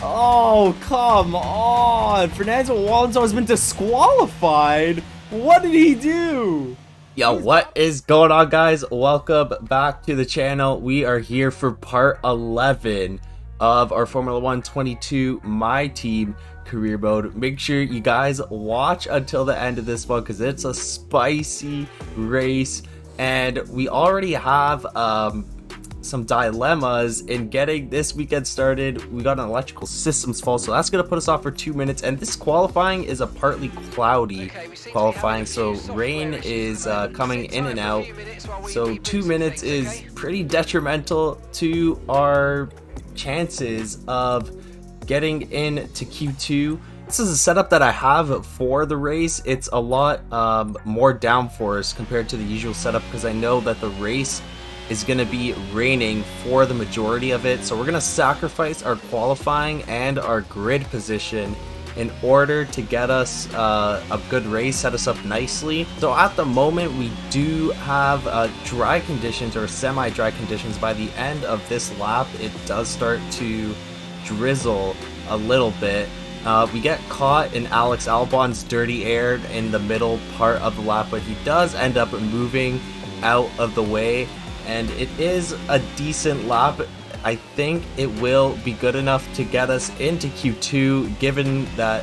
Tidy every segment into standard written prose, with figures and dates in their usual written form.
Oh, come on. Fernando Alonso has been disqualified. What did he do? Yo, what is going on, guys? Welcome back to the channel. We are here for part 11 of our Formula 1 22 My Team career mode. Make sure you guys watch until the end of this one because it's a spicy race, and we already have some dilemmas in getting this weekend started. We got an electrical systems fault, so that's going to put us off for 2 minutes, and this qualifying is a partly cloudy qualifying, so rain is coming in and out, so 2 minutes is pretty detrimental to our chances of getting into Q2. This is a setup that I have for the race. It's a lot more downforce compared to the usual setup because I know that the race is going to be raining for the majority of it, so we're going to sacrifice our qualifying and our grid position in order to get us a good race, set us up nicely. So at the moment we do have dry conditions or semi-dry conditions. By the end of this lap it does start to drizzle a little bit. We get caught in Alex Albon's dirty air in the middle part of the lap, but he does end up moving out of the way, and it is a decent lap. I think it will be good enough to get us into Q2, given that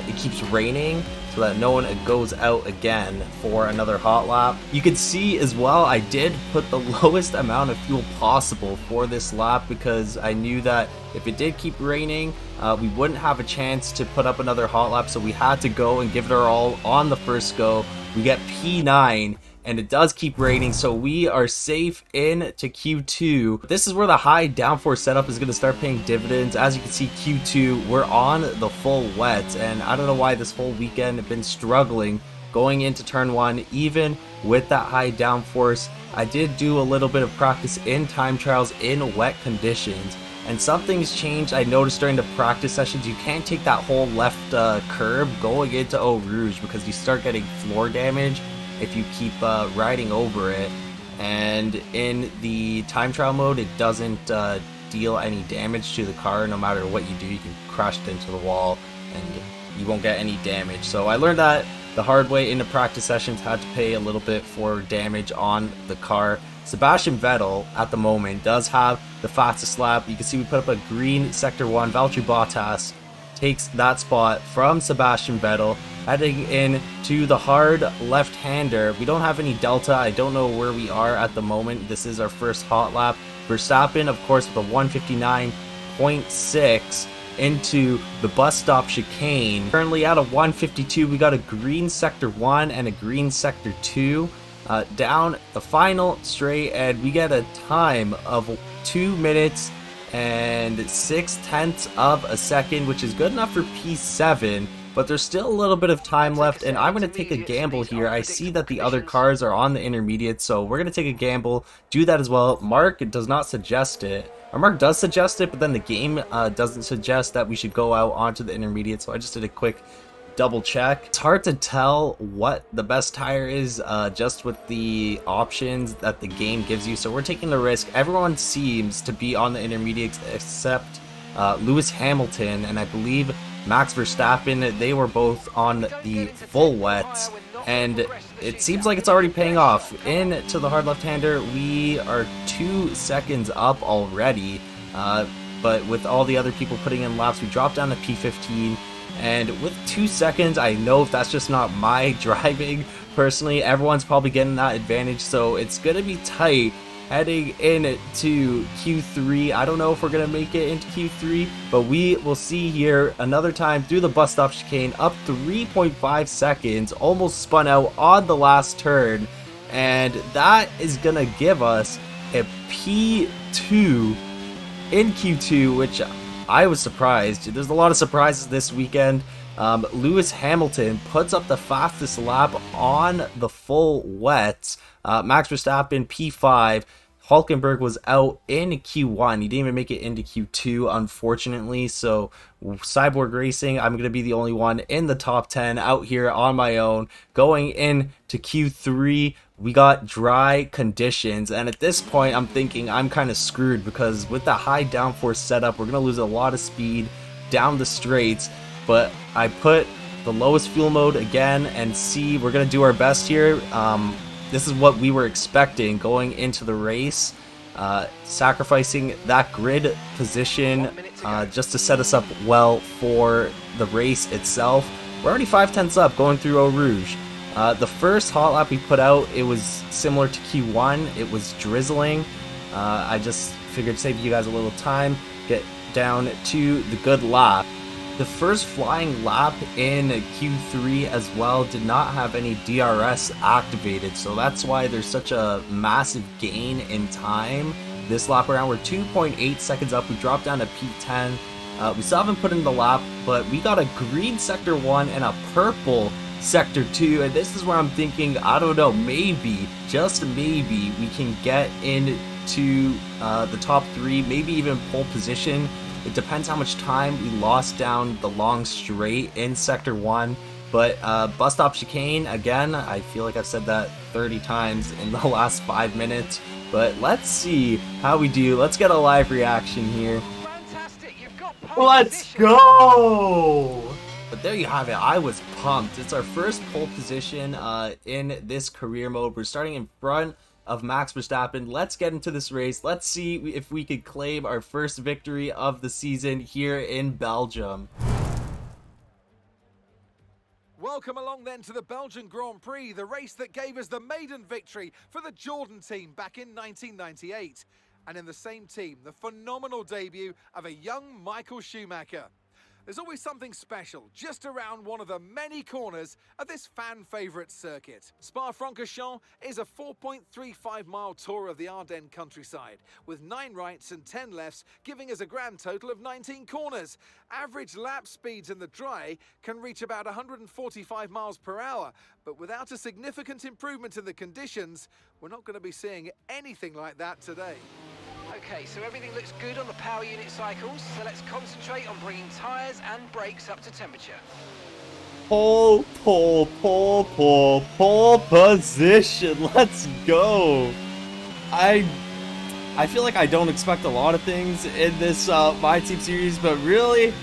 it keeps raining, so that no one goes out again for another hot lap. You can see as well, I did put the lowest amount of fuel possible for this lap because I knew that if it did keep raining, we wouldn't have a chance to put up another hot lap, so we had to go and give it our all on the first go. We get P9, and it does keep raining, so we are safe into Q2. This is where the high downforce setup is going to start paying dividends. As you can see, Q2, we're on the full wet, and I don't know why this whole weekend I've been struggling going into turn 1, even with that high downforce. I did do a little bit of practice in time trials in wet conditions, and something's changed. I noticed during the practice sessions you can't take that whole left curb going into Eau Rouge because you start getting floor damage if you keep riding over it, and in the time trial mode it doesn't deal any damage to the car. No matter what you do, you can crash it into the wall and you won't get any damage. So I learned that the hard way in the practice sessions, had to pay a little bit for damage on the car. Sebastian Vettel at the moment does have the fastest lap. You can see we put up a green sector 1. Valtteri Bottas takes that spot from Sebastian Vettel, heading in to the hard left-hander. We don't have any delta. I don't know where we are at the moment. This is our first hot lap. Verstappen, of course, with a 159.6 into the bus stop chicane. Currently out of 152, we got a green sector 1 and a green sector 2. Down the final straight, and we get a time of 2 minutes and 6/10 of a second, which is good enough for P7, but there's still a little bit of time left, and I'm going to take a gamble here. I see that the other cars are on the intermediate, so we're going to take a gamble, do that as well. Mark does not suggest it, or Mark does suggest it, but then the game doesn't suggest that we should go out onto the intermediate, so I just did a quick double check. It's hard to tell what the best tire is just with the options that the game gives you, so we're taking the risk. Everyone seems to be on the intermediates except Lewis Hamilton and I believe Max Verstappen. They were both on the full wets, and it seems like it's already paying off. Into the hard left-hander, we are 2 seconds up already, but with all the other people putting in laps, we dropped down to P15. And with 2 seconds, I know if that's just not my driving personally, everyone's probably getting that advantage, so it's gonna be tight heading into Q3. I don't know if we're gonna make it into Q3, but we will see here. Another time through the bus stop chicane, up 3.5 seconds, almost spun out on the last turn, and that is gonna give us a P2 in Q2, which I was surprised. There's a lot of surprises this weekend. Lewis Hamilton puts up the fastest lap on the full wets. Max Verstappen P5. Hulkenberg was out in Q1. He didn't even make it into Q2, unfortunately. So Cyborg Racing, I'm going to be the only one in the top 10 out here on my own. Going into Q3, we got dry conditions. And at this point, I'm thinking I'm kind of screwed because with the high downforce setup, we're going to lose a lot of speed. down the straights, but I put the lowest fuel mode again, and see, we're gonna do our best here. This is what we were expecting going into the race, sacrificing that grid position just to set us up well for the race itself. We're already 5/10 up going through Eau Rouge. The first hot lap we put out, it was similar to Q1. It was drizzling. I just figured to save you guys a little time, get down to the good lap. The first flying lap in Q3 as well did not have any DRS activated, so that's why there's such a massive gain in time. This lap around, we're 2.8 seconds up. We dropped down to P10. We still haven't put in the lap, but we got a green Sector 1 and a purple Sector 2, and this is where I'm thinking, I don't know, maybe, just maybe, we can get into the top 3, maybe even pole position. It depends how much time we lost down the long straight in Sector 1. But bus stop chicane, again, I feel like I've said that 30 times in the last 5 minutes. But let's see how we do. Let's get a live reaction here. Fantastic. You've got Let's go! But there you have it. I was pumped. It's our first pole position in this career mode. We're starting in front of Max Verstappen. Let's get into this race. Let's see if we could claim our first victory of the season here in Belgium. Welcome along then to the Belgian Grand Prix, the race that gave us the maiden victory for the Jordan team back in 1998. And in the same team, the phenomenal debut of a young Michael Schumacher. There's always something special just around one of the many corners of this fan-favourite circuit. Spa-Francorchamps is a 4.35-mile tour of the Ardennes countryside, with 9 rights and 10 lefts, giving us a grand total of 19 corners. Average lap speeds in the dry can reach about 145 miles per hour, but without a significant improvement in the conditions, we're not going to be seeing anything like that today. Okay, so everything looks good on the power unit cycles, so let's concentrate on bringing tyres and brakes up to temperature. Pole position. Let's go. I feel like I don't expect a lot of things in this My Team series, but really,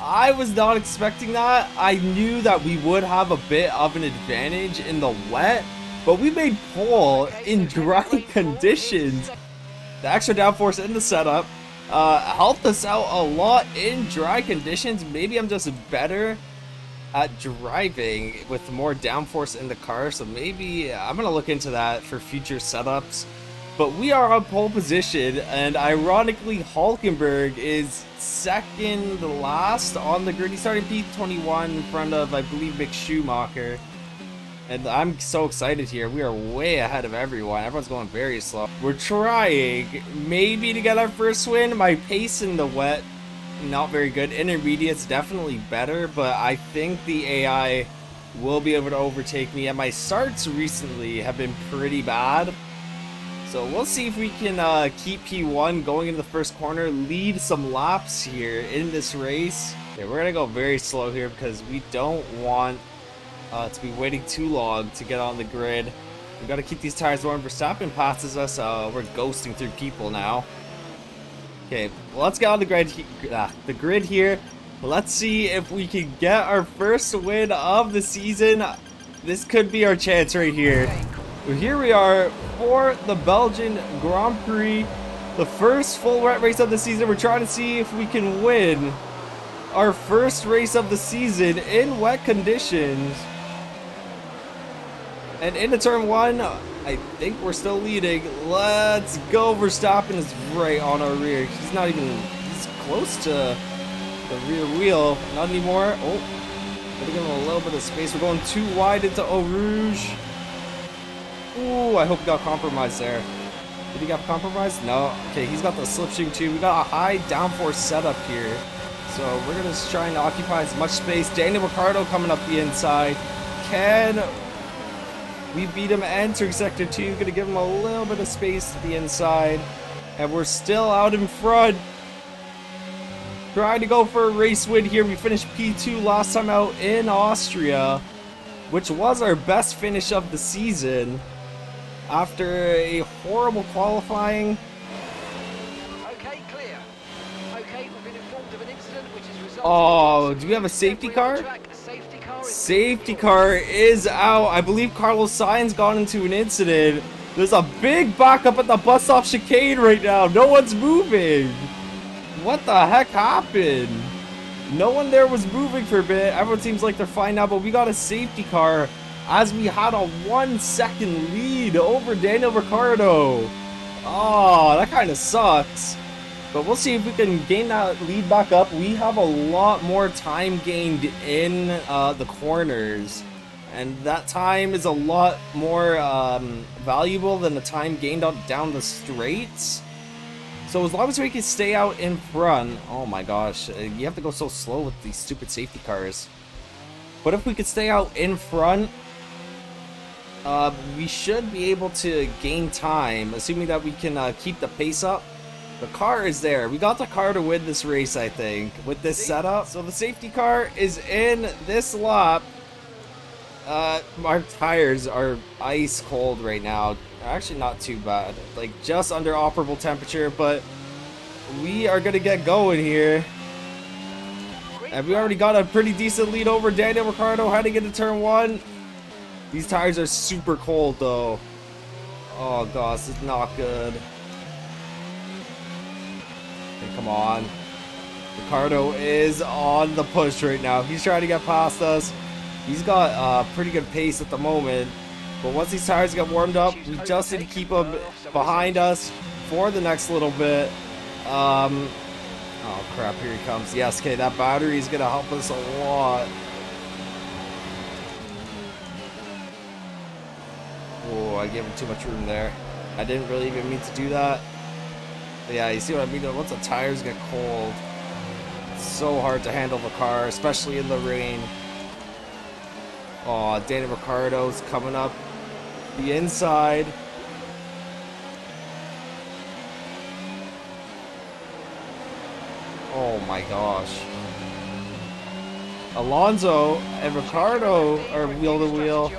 I was not expecting that. I knew that we would have a bit of an advantage in the wet, but we made pole in dry conditions. The extra downforce in the setup helped us out a lot in dry conditions. Maybe I'm just better at driving with more downforce in the car, so maybe I'm gonna look into that for future setups. But we are on pole position, and ironically Hulkenberg is second last on the grid. He's starting P21 in front of, I believe, Mick Schumacher. And I'm so excited here. We are way ahead of everyone. Everyone's going very slow. We're trying maybe to get our first win. My pace in the wet, not very good. Intermediate's definitely better, but I think the AI will be able to overtake me. And my starts recently have been pretty bad. So we'll see if we can keep P1 going into the first corner, lead some laps here in this race. Okay, we're going to go very slow here because we don't want to be waiting too long to get on the grid. We've got to keep these tires warm. Verstappen passes us. We're ghosting through people now. Okay, well, let's get on the grid here. Let's see if we can get our first win of the season. This could be our chance right here. Well, here we are for the Belgian Grand Prix, the first full wet race of the season. We're trying to see if we can win our first race of the season in wet conditions. And into turn 1, I think we're still leading. Let's go. Verstappen is right on our rear. He's not even, he's close to the rear wheel. Not anymore. Oh, gotta give him a little bit of space. We're going too wide into Eau Rouge. Ooh, I hope he got compromised there. Did he get compromised? No. Okay, he's got the slipstream too. We got a high downforce setup here. So we're going to try and occupy as much space. Daniel Ricciardo coming up the inside. Can we beat him entering Sector 2? Going to give him a little bit of space to the inside. And we're still out in front. Trying to go for a race win here. We finished P2 last time out in Austria, which was our best finish of the season after a horrible qualifying. Okay, clear. Okay, we've been informed of an incident which is Oh, do we have a safety car? Safety car is out. I believe Carlos Sainz got into an incident. There's a big backup at the bus stop chicane right now. No one's moving. What the heck happened? No one there was moving for a bit. Everyone seems like they're fine now, but we got a safety car as we had a 1 second lead over Daniel Ricciardo. Oh, that kind of sucks. But we'll see if we can gain that lead back up. We have a lot more time gained in the corners. And that time is a lot more valuable than the time gained down the straights. So as long as we can stay out in front... Oh my gosh, you have to go so slow with these stupid safety cars. But if we could stay out in front, we should be able to gain time, assuming that we can keep the pace up. The car is there. We got the car to win this race, I think, with this setup. So the safety car is in this lap. Our tires are ice cold right now. Actually not too bad. Like just under operable temperature, but we are going to get going here. And we already got a pretty decent lead over Daniel Ricciardo heading into turn 1. These tires are super cold though. Oh gosh, this is not good. Come on. Ricciardo is on the push right now. He's trying to get past us. He's got pretty good pace at the moment. But once these tires get warmed up, we just need to keep him behind us for the next little bit. Oh crap, here he comes. Yes, okay, that battery is going to help us a lot. Oh, I gave him too much room there. I didn't really even mean to do that. Yeah, you see what I mean? Once the tires get cold, it's so hard to handle the car, especially in the rain. Oh, Daniel Ricciardo's coming up the inside. Oh my gosh. Alonso and Ricciardo are wheel to wheel.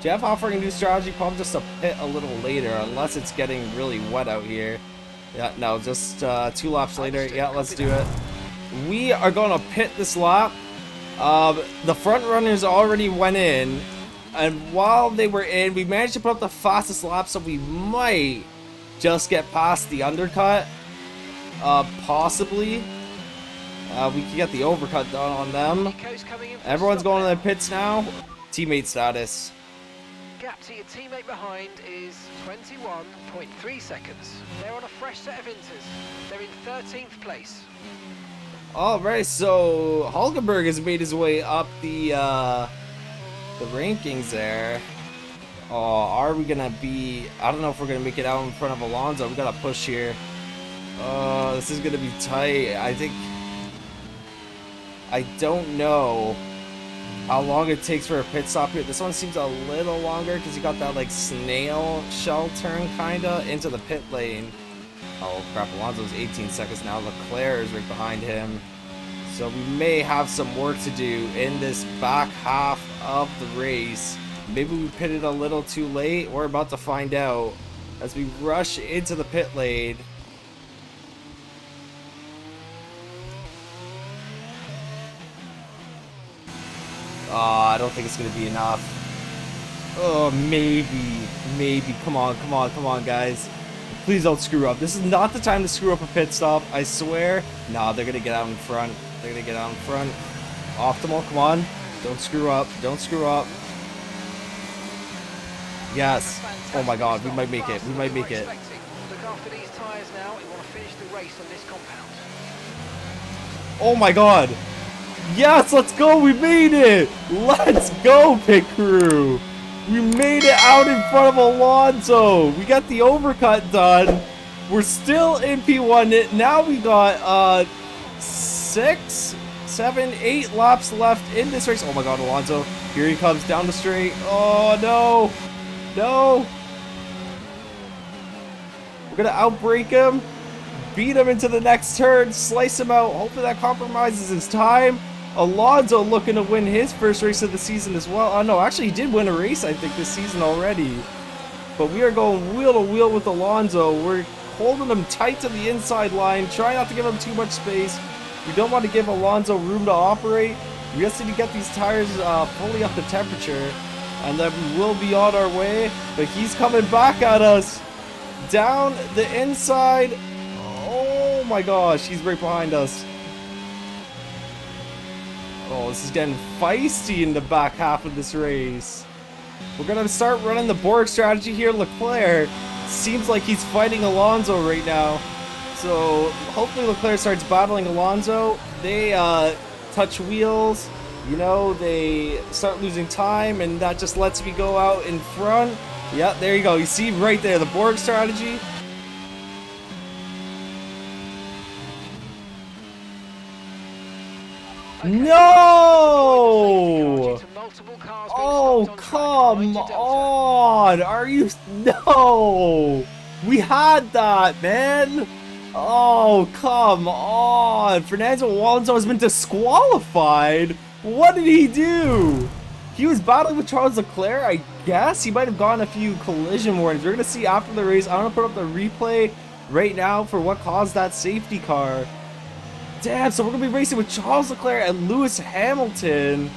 Jeff offering a new strategy, probably just to pit a little later, unless it's getting really wet out here. Yeah, no, just 2 laps later. Yeah, let's do it. We are going to pit this lap. The front runners already went in, and while they were in, we managed to put up the fastest lap, so we might just get past the undercut. Possibly. We can get the overcut done on them. Everyone's going to the pits now. Teammate status. Gap to your teammate behind is 21.3 seconds. They're on a fresh set of inters. They're in 13th place. Alright, so Hulkenberg has made his way up the rankings there. Oh, are we gonna be... I don't know if we're gonna make it out in front of Alonso. We gotta push here. This is gonna be tight. I don't know how long it takes for a pit stop here. This one seems a little longer because you got that like snail shell turn kinda into the pit lane. Oh crap, Alonso's 18 seconds now. Leclerc is right behind him. So we may have some work to do in this back half of the race. Maybe we pitted a little too late. We're about to find out as we rush into the pit lane. I don't think it's going to be enough. Oh, maybe. Come on, guys. Please don't screw up. This is not the time to screw up a pit stop, I swear. Nah, they're going to get out in front. Optimal, come on. Don't screw up. Yes. Oh my god, we might make it. Look after these tires now. We want to finish the race on this compound. Oh my god. Yes, let's go. We made it. Let's go, pit crew. We made it out in front of Alonso. We got the overcut done. We're still in P1. Now we got 6, 7, 8 laps left in this race. Oh my god, Alonso. Here he comes down the straight. Oh no. No. We're going to outbrake him. Beat him into the next turn. Slice him out. Hopefully that compromises his time. Alonso looking to win his first race of the season as well. Oh no, actually he did win a race I think this season already. But we are going wheel to wheel with Alonso. We're holding him tight to the inside line, trying not to give him too much space. We don't want to give Alonso room to operate. We just need to get these tires fully up to temperature, and then we'll be on our way. But he's coming back at us down the inside. Oh my gosh, he's right behind us. Oh, this is getting feisty in the back half of this race. We're gonna start running the Borg strategy here. Leclerc seems like he's fighting Alonso right now. So hopefully Leclerc starts battling Alonso. They touch wheels, you know, they start losing time, and that just lets me go out in front. Yeah, there you go. You see right there, the Borg strategy. No! Oh, come on! Are you... No! We had that, man! Oh, come on! Fernando Alonso has been disqualified! What did he do? He was battling with Charles Leclerc, I guess? He might have gotten a few collision warnings. We're going to see after the race. I'm going to put up the replay right now for what caused that safety car. Damn, so we're going to be racing with Charles Leclerc and Lewis Hamilton,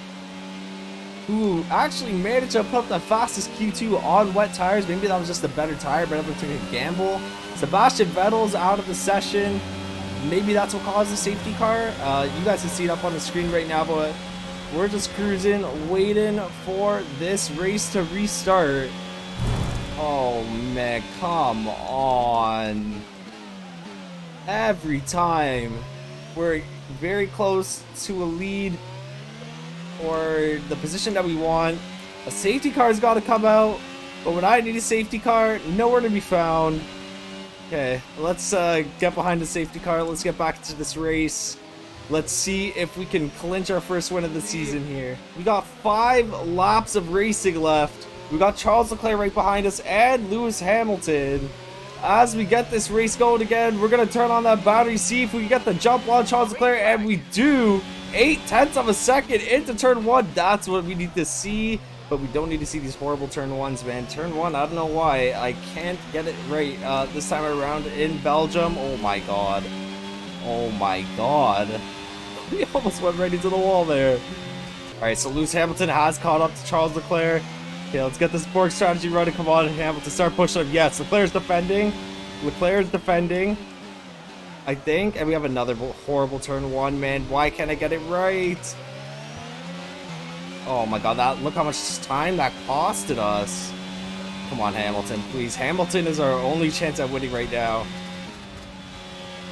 who actually managed to put up the fastest Q2 on wet tires. Maybe that was just a better tire, but I'm taking a gamble. Sebastian Vettel's out of the session. Maybe that's what caused the safety car. You guys can see it up on the screen right now, but we're just cruising, waiting for this race to restart. Oh, man, come on. Every time we're very close to a lead or the position that we want, a safety car's got to come out. But when I need a safety car, nowhere to be found. Okay, let's get behind the safety car. Let's get back into this race. Let's see if we can clinch our first win of the season here. We got 5 laps of racing left. We got Charles Leclerc right behind us and Lewis Hamilton. As we get this race going again, we're going to turn on that battery, see if we can get the jump on Charles Leclerc, and we do. 0.8 of a second into turn 1. That's what we need to see. But we don't need to see these horrible turn 1s, man. Turn 1, I don't know why I can't get it right this time around in Belgium. Oh my god. Oh my god. We almost went right into the wall there. Alright, so Lewis Hamilton has caught up to Charles Leclerc. Okay, let's get this Borg strategy running. Come on, Hamilton, start pushing him. Yes, Leclerc's defending. Leclerc's defending, I think. And we have another horrible turn 1, man. Why can't I get it right? Oh my god, look how much time that costed us. Come on, Hamilton, please. Hamilton is our only chance at winning right now.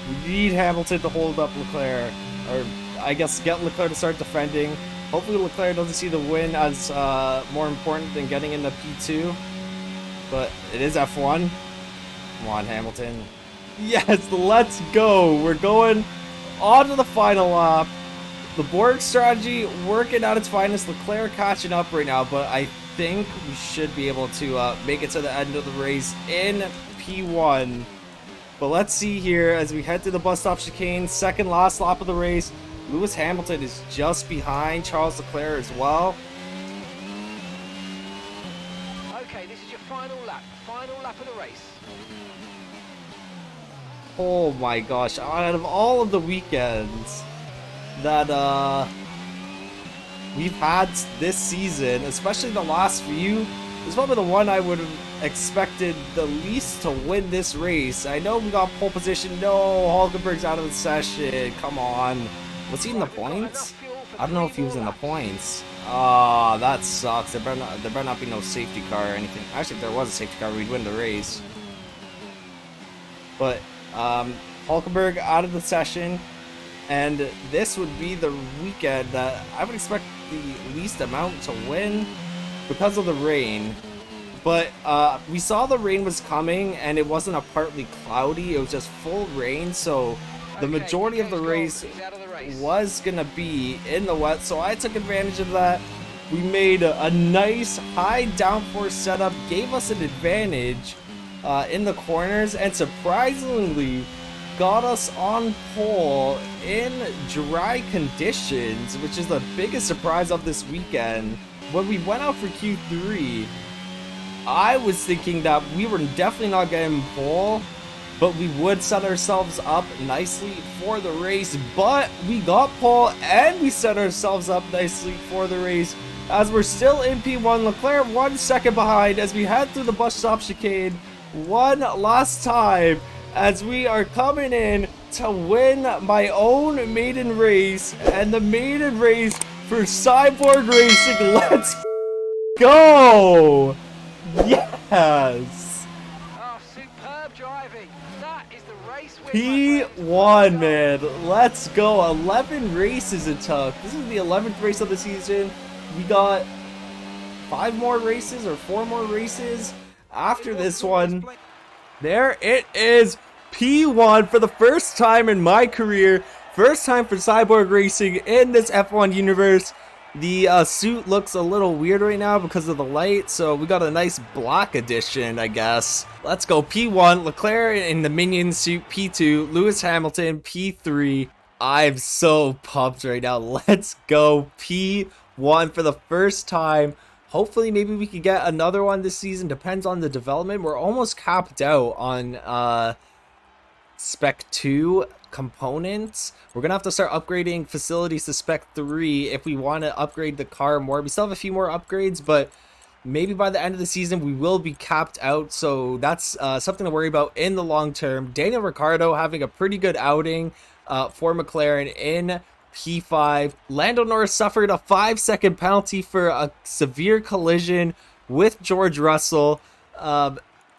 We need Hamilton to hold up Leclerc. Or, I guess, get Leclerc to start defending. Hopefully Leclerc doesn't see the win as more important than getting into P2. But it is F1. Come on, Hamilton. Yes, let's go. We're going on to the final lap. The Borg strategy working at its finest. Leclerc catching up right now, but I think we should be able to make it to the end of the race in P1. But let's see here as we head to the bus stop chicane. Second last lap of the race. Lewis Hamilton is just behind Charles Leclerc as well. Okay, this is your final lap of the race. Oh my gosh, out of all of the weekends that we've had this season, especially the last few, this is probably the one I would have expected the least to win this race. I know we got pole position. No, Hulkenberg's out of the session. Come on. Was he in the points? I don't know if he was in the points. Ah, that sucks. There better not be no safety car or anything. Actually, if there was a safety car, we'd win the race. But Hulkenberg out of the session. And this would be the weekend that I would expect the least amount to win because of the rain. But we saw the rain was coming, and it wasn't a partly cloudy. It was just full rain, so the majority of the race was going to be in the wet. So I took advantage of that. We made a nice high downforce setup, gave us an advantage in the corners, and surprisingly got us on pole in dry conditions, which is the biggest surprise of this weekend. When we went out for Q3, I was thinking that we were definitely not getting pole, but we would set ourselves up nicely for the race. But we got pole and we set ourselves up nicely for the race, as we're still in P1. Leclerc 1 second behind as we head through the bus stop chicane one last time, as we are coming in to win my own maiden race, and the maiden race for Cyborg Racing. Let's go! Yes! Oh, superb driving. That is the race win, my friend. P1, man. Let's go. 11 races it took. This is the 11th race of the season. We got 5 more races or 4 more races after this one. There it is. P1 for the first time in my career. First time for Cyborg Racing in this F1 universe. The suit looks a little weird right now because of the light, so we got a nice black edition, I guess. Let's go. P1, Leclerc in the Minion suit. P2, Lewis Hamilton. P3. I'm so pumped right now. Let's go. P1 for the first time. Hopefully, maybe we could get another one this season. Depends on the development. We're almost capped out on Spec 2 components. We're gonna have to start upgrading facilities to Spec 3 if we want to upgrade the car more. We still have a few more upgrades, but maybe by the end of the season we will be capped out, so that's something to worry about in the long term. Daniel Ricciardo having a pretty good outing for McLaren in P5. Lando Norris suffered a 5-second penalty for a severe collision with George Russell.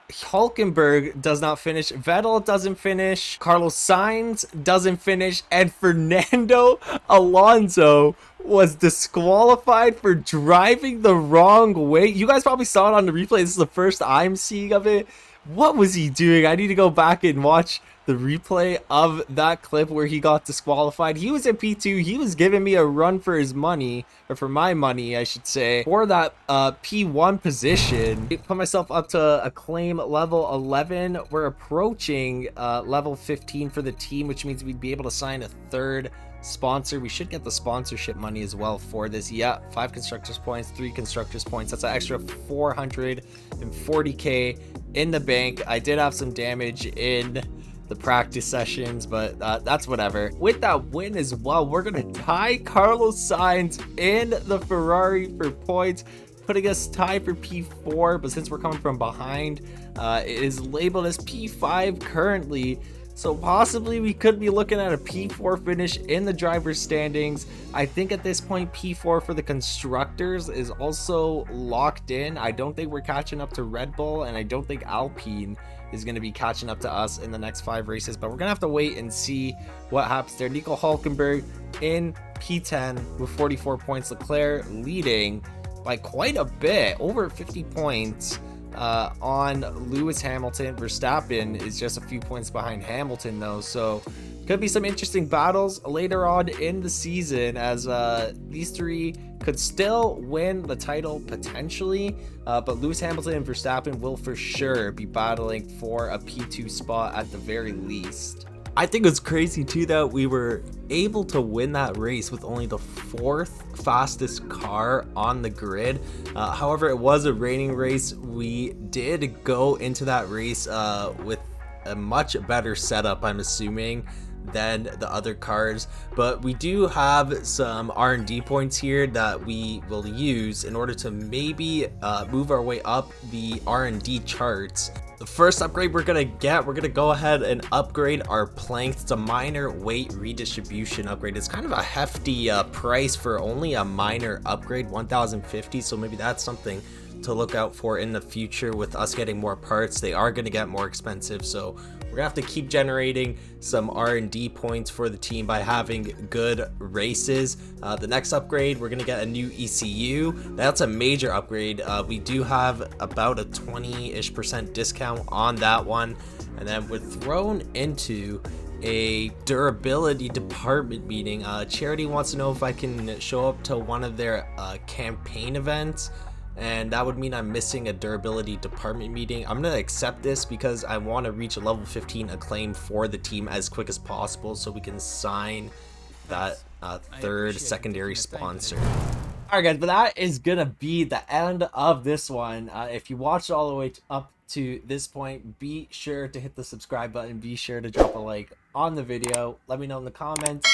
Hulkenberg does not finish, Vettel doesn't finish, Carlos Sainz doesn't finish, and Fernando Alonso was disqualified for driving the wrong way. You guys probably saw it on the replay. This is the first I'm seeing of it. What was he doing? I need to go back and watch the replay of that clip where he got disqualified. He was in P2. He was giving me a run for his money, or for my money, I should say, for that P1 position. I put myself up to acclaim level 11. We're approaching level 15 for the team, which means we'd be able to sign a third sponsor. We should get the sponsorship money as well for this. Yeah, 5 constructors points, 3 constructors points. That's an extra 440k in the bank. I did have some damage in the practice sessions, but that's whatever. With that win as well, we're gonna tie Carlos Sainz in the Ferrari for points, putting us tied for P4. But since we're coming from behind, it is labeled as P5 currently, so possibly we could be looking at a P4 finish in the driver's standings. I think at this point P4 for the constructors is also locked in. I don't think we're catching up to Red Bull, and I don't think Alpine is going to be catching up to us in the next 5 races, but we're gonna have to wait and see what happens there. Nico Hulkenberg in P10 with 44 points. Leclerc leading by quite a bit, over 50 points on Lewis Hamilton. Verstappen is just a few points behind Hamilton though, so could be some interesting battles later on in the season, as these 3 could still win the title potentially, but Lewis Hamilton and Verstappen will for sure be battling for a P2 spot at the very least. I think it's crazy too that we were able to win that race with only the 4th fastest car on the grid. However, it was a raining race. We did go into that race with a much better setup, I'm assuming, than the other cars, but we do have some R&D points here that we will use in order to maybe move our way up the R&D charts. The first upgrade we're gonna go ahead and upgrade our planks. It's a minor weight redistribution upgrade. It's kind of a hefty price for only a minor upgrade, 1050, so maybe that's something to look out for in the future. With us getting more parts, they are going to get more expensive, so we're gonna have to keep generating some R&D points for the team by having good races. The next upgrade, we're gonna get a new ECU. That's a major upgrade. We do have about a 20-ish% discount on that one, and then we're thrown into a durability department meeting. Charity wants to know if I can show up to one of their campaign events, and that would mean I'm missing a durability department meeting. I'm gonna accept this because I want to reach a level 15 acclaim for the team as quick as possible so we can sign that third secondary sponsor. Alright guys, but that is gonna be the end of this one. If you watched all the way up to this point, be sure to hit the subscribe button. Be sure to drop a like on the video. Let me know in the comments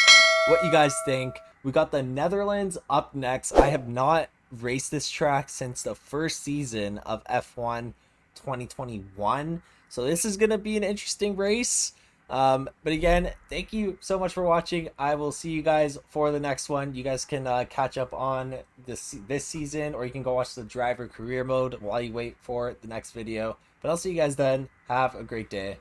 what you guys think. We got the Netherlands up next. I have not raced this track since the first season of F1 2021. So this is going to be an interesting race. But again, thank you so much for watching. I will see you guys for the next one. You guys can catch up on this season, or you can go watch the driver career mode while you wait for the next video. But I'll see you guys then. Have a great day.